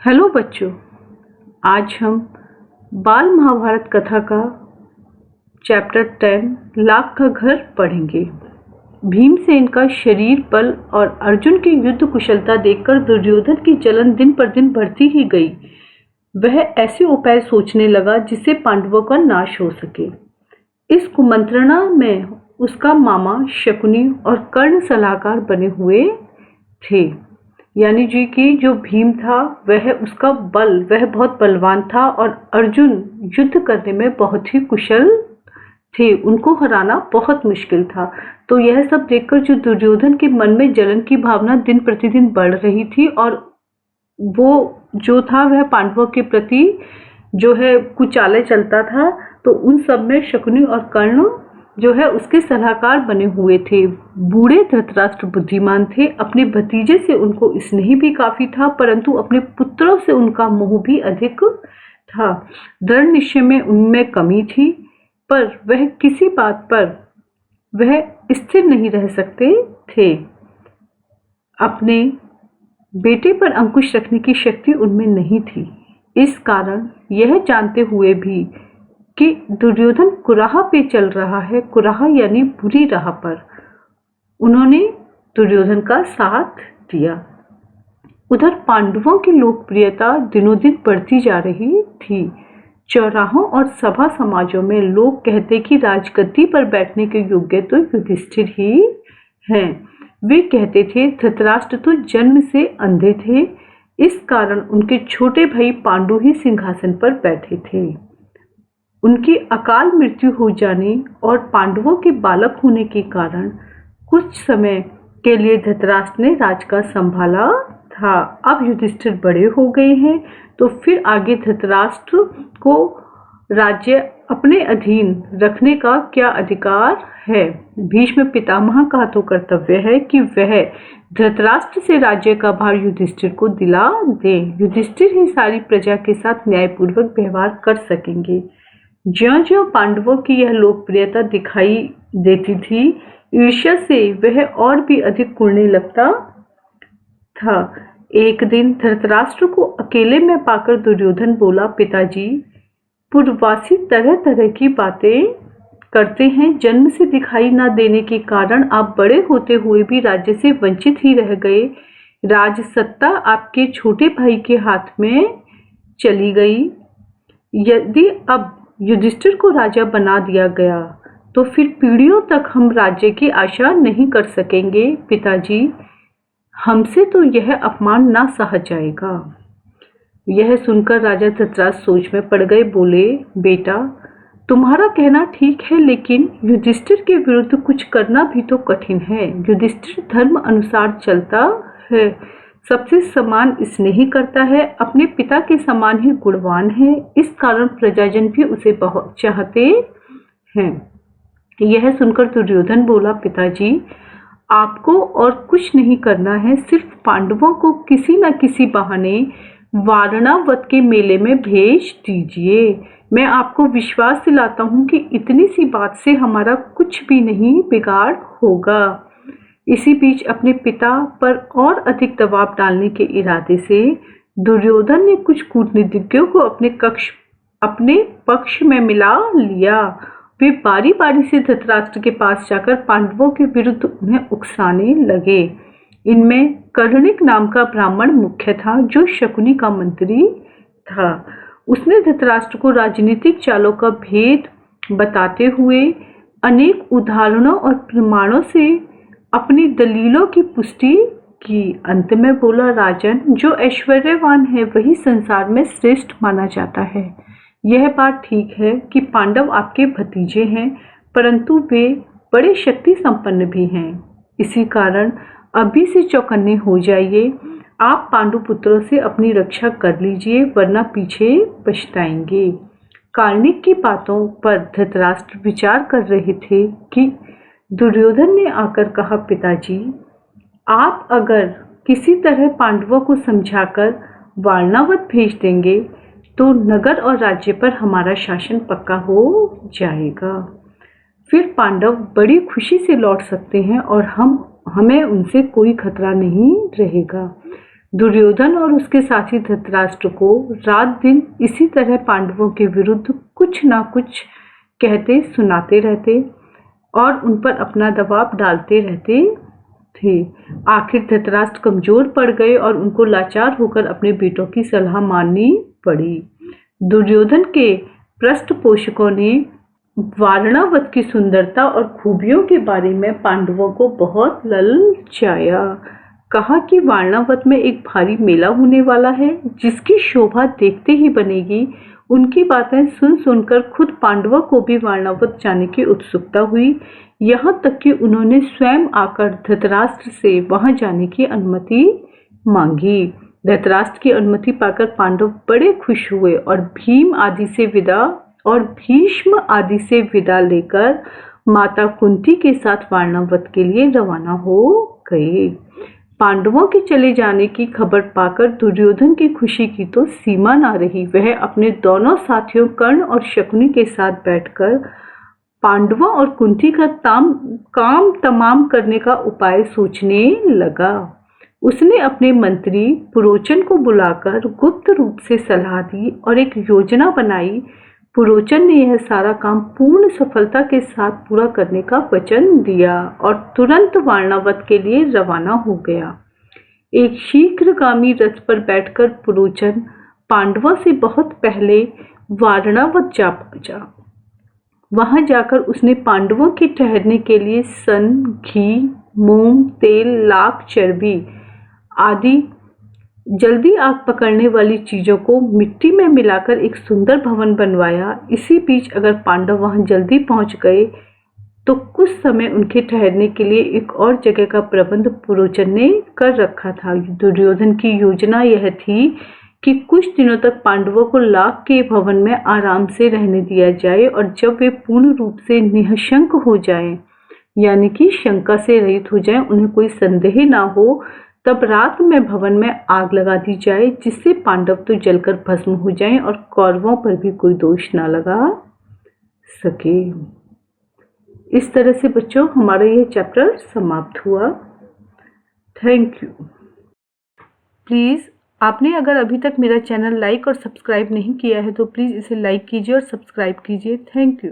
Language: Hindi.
हेलो बच्चों, आज हम बाल महाभारत कथा का चैप्टर 10 लाख का घर पढ़ेंगे। भीमसेन का शरीर बल और अर्जुन की युद्ध कुशलता देखकर दुर्योधन की जलन दिन पर दिन बढ़ती ही गई। वह ऐसे उपाय सोचने लगा जिससे पांडवों का नाश हो सके। इस कुमंत्रणा में उसका मामा शकुनी और कर्ण सलाहकार बने हुए थे। यानी जी की जो भीम था वह उसका वह बहुत बलवान था और अर्जुन युद्ध करने में बहुत ही कुशल थे। उनको हराना बहुत मुश्किल था। तो यह सब देखकर जो दुर्योधन के मन में जलन की भावना दिन प्रतिदिन बढ़ रही थी और वो जो था वह पांडवों के प्रति जो है कुछ चालें चलता था। तो उन सब में शकुनी और कर्ण जो है उसके सलाहकार बने हुए थे। बूढ़े धृतराष्ट्र बुद्धिमान थे। अपने भतीजे से उनको स्नेह भी काफी था, परंतु अपने पुत्रों से उनका मोह भी अधिक था। दृढ़ निश्चय में उनमें कमी थी, पर वह किसी बात पर वह स्थिर नहीं रह सकते थे। अपने बेटे पर अंकुश रखने की शक्ति उनमें नहीं थी। इस कारण यह जानते हुए भी कि दुर्योधन कुराहा पे चल रहा है, कुराहा यानी बुरी राह पर, उन्होंने दुर्योधन का साथ दिया। उधर पांडवों की लोकप्रियता दिनों दिन बढ़ती जा रही थी। चौराहों और सभा समाजों में लोग कहते कि राजगद्दी पर बैठने के योग्य तो युधिष्ठिर ही हैं। वे कहते थे धृतराष्ट्र तो जन्म से अंधे थे, इस कारण उनके छोटे भाई पांडु ही सिंहासन पर बैठे थे। उनकी अकाल मृत्यु हो जाने और पांडवों के बालक होने के कारण कुछ समय के लिए धृतराष्ट्र ने राजकाज संभाला था। अब युधिष्ठिर बड़े हो गए हैं, तो फिर आगे धृतराष्ट्र को राज्य अपने अधीन रखने का क्या अधिकार है। भीष्म पितामह का तो कर्तव्य है कि वह धृतराष्ट्र से राज्य का भार युधिष्ठिर को दिला दे। युधिष्ठिर ही सारी प्रजा के साथ न्यायपूर्वक व्यवहार कर सकेंगे। ज्यों-ज्यों पांडवों की यह लोकप्रियता दिखाई देती थी, ईर्ष्या से वह और भी अधिक कुढ़ने लगता था। एक दिन धृतराष्ट्र को अकेले में पाकर दुर्योधन बोला, पिताजी, पूर्ववासी तरह तरह की बातें करते हैं। जन्म से दिखाई न देने के कारण आप बड़े होते हुए भी राज्य से वंचित ही रह गए। राज सत्ता आपके छोटे भाई के हाथ में चली गई। यदि अब युधिष्ठिर को राजा बना दिया गया तो फिर पीढ़ियों तक हम राज्य की आशा नहीं कर सकेंगे। पिताजी, हमसे तो यह अपमान ना सहा जाएगा। यह सुनकर राजा धृतराष्ट्र सोच में पड़ गए। बोले, बेटा, तुम्हारा कहना ठीक है, लेकिन युधिष्ठिर के विरुद्ध कुछ करना भी तो कठिन है। युधिष्ठिर धर्म अनुसार चलता है, सबसे समान स्नेही करता है, अपने पिता के समान ही गुणवान है। इस कारण प्रजाजन भी उसे बहुत चाहते हैं। यह सुनकर दुर्योधन बोला, पिताजी, आपको और कुछ नहीं करना है, सिर्फ पांडवों को किसी न किसी बहाने वारणावत के मेले में भेज दीजिए। मैं आपको विश्वास दिलाता हूँ कि इतनी सी बात से हमारा कुछ भी नहीं बिगाड़ होगा। इसी बीच अपने पिता पर और अधिक दबाव डालने के इरादे से दुर्योधन ने कुछ कूटनीतिज्ञों को अपने पक्ष में मिला लिया। वे बारी बारी से धृतराष्ट्र के पास जाकर पांडवों के विरुद्ध उन्हें उकसाने लगे। इनमें कर्णिक नाम का ब्राह्मण मुख्य था, जो शकुनी का मंत्री था। उसने धृतराष्ट्र को राजनीतिक चालों का भेद बताते हुए अनेक उदाहरणों और प्रमाणों से अपनी दलीलों की पुष्टि की। अंत में बोला, राजन, जो ऐश्वर्यवान है वही संसार में श्रेष्ठ माना जाता है। यह बात ठीक है कि पांडव आपके भतीजे हैं, परंतु वे बड़े शक्ति संपन्न भी हैं। इसी कारण अभी से चौकन्ने हो जाइए। आप पांडु पुत्रों से अपनी रक्षा कर लीजिए, वरना पीछे पछताएंगे। कार्णिक की बातों पर धृतराष्ट्र विचार कर रहे थे कि दुर्योधन ने आकर कहा, पिताजी, आप अगर किसी तरह पांडवों को समझाकर वारणावत भेज देंगे तो नगर और राज्य पर हमारा शासन पक्का हो जाएगा। फिर पांडव बड़ी खुशी से लौट सकते हैं और हमें उनसे कोई खतरा नहीं रहेगा। दुर्योधन और उसके साथी धृतराष्ट्र को रात दिन इसी तरह पांडवों के विरुद्ध कुछ ना कुछ कहते सुनाते रहते और उन पर अपना दबाव डालते रहते थे। आखिर धृतराष्ट्र कमजोर पड़ गए और उनको लाचार होकर अपने बेटों की सलाह माननी पड़ी। दुर्योधन के पृष्ठपोषकों ने वारणावत की सुंदरता और खूबियों के बारे में पांडवों को बहुत ललचाया। कहा कि वारणावत में एक भारी मेला होने वाला है जिसकी शोभा देखते ही बनेगी। उनकी बातें सुन सुनकर खुद पांडवों को भी वारणावत जाने की उत्सुकता हुई। यहाँ तक कि उन्होंने स्वयं आकर धृतराष्ट्र से वहां जाने की अनुमति मांगी। धृतराष्ट्र की अनुमति पाकर पांडव बड़े खुश हुए और भीष्म आदि से विदा लेकर माता कुंती के साथ वारणावत के लिए रवाना हो गए। पांडवों के चले जाने की खबर पाकर दुर्योधन की खुशी की तो सीमा ना रही। वह अपने दोनों साथियों कर्ण और शकुनी के साथ बैठकर पांडवों और कुंती का काम तमाम करने का उपाय सोचने लगा। उसने अपने मंत्री पुरोचन को बुलाकर गुप्त रूप से सलाह दी और एक योजना बनाई। पुरोचन ने यह सारा काम पूर्ण सफलता के साथ पूरा करने का वचन दिया और तुरंत वारणावत के लिए रवाना हो गया। एक शीघ्रगामी रथ पर बैठकर पुरोचन पांडवों से बहुत पहले वारणावत जा पहुंचा। वहां जाकर उसने पांडवों के ठहरने के लिए सन, घी, मूंग, तेल, लाख, चर्बी आदि जल्दी आग पकड़ने वाली चीजों को मिट्टी में मिलाकर एक सुंदर भवन बनवाया। इसी बीच अगर पांडव वहां जल्दी पहुंच गए तो कुछ समय उनके ठहरने के लिए एक और जगह का प्रबंध पुरोचन ने कर रखा था। दुर्योधन की योजना यह थी कि कुछ दिनों तक पांडवों को लाख के भवन में आराम से रहने दिया जाए और जब वे पूर्ण रूप से निःशंक हो जाएं, यानी कि शंका से रहित हो जाएं, उन्हें कोई संदेह ना हो, तब रात में भवन में आग लगा दी जाए जिससे पांडव तो जलकर भस्म हो जाएं और कौरवों पर भी कोई दोष ना लगा सके। इस तरह से बच्चों हमारा यह चैप्टर समाप्त हुआ। Thank you. प्लीज़ आपने अगर अभी तक मेरा चैनल लाइक और सब्सक्राइब नहीं किया है तो प्लीज़ इसे लाइक कीजिए और सब्सक्राइब कीजिए। Thank you.